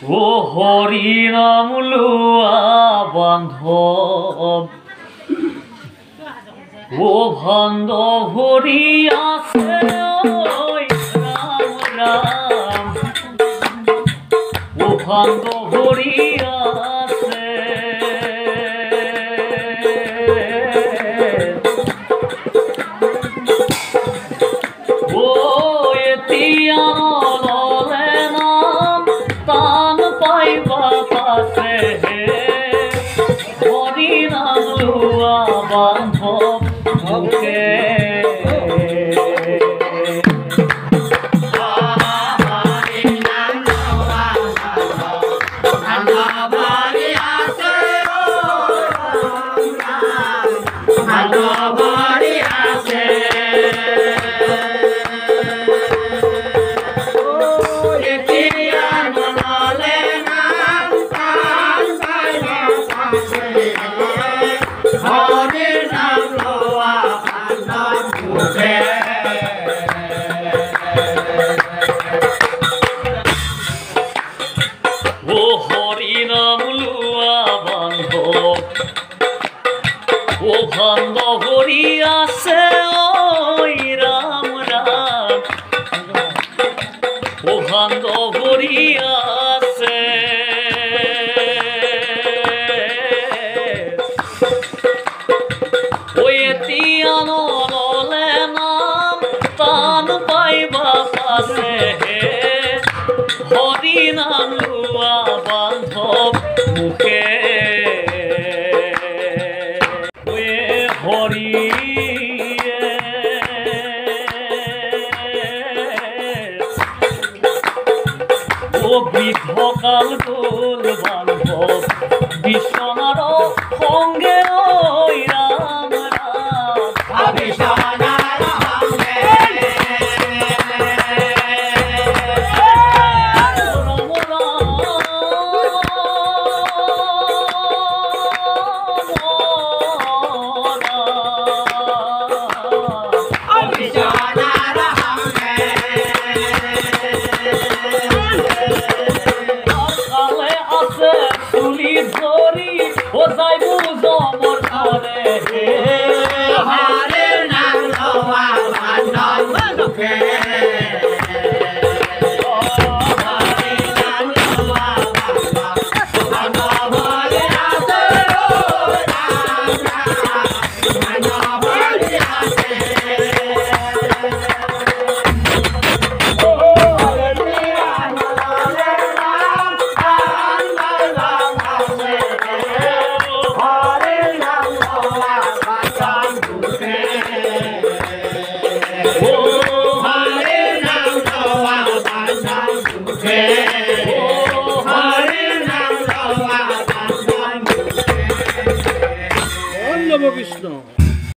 ও হৰি নাম লোৱা বান্ধৱ ও বান্ধৱ হৰি আছে ৰাম ৰাম ও বান্ধৱ হৰি আছে ও এতিয়া বান্ধৱ মুখে ও হৰি নাম লোৱা বান্ধৱ ও বান্ধৱ হৰি আছে ৰাম ৰাম ও বান্ধৱ হৰি আছে ও এতিয়া নললে নাম টান পাইবা পাছে হৰি নাম লোৱা বান্ধৱ মুখে হৰি ও বৃদ্ধকাল গ'ল বান্ধৱ বিশ্বনাথ সংগে ৰাম ৰাম তুলি ধৰি ও যাইব জমৰ ঘৰে হৰি নাম লোৱা বান্ধৱ মুখে Namo Vishnu.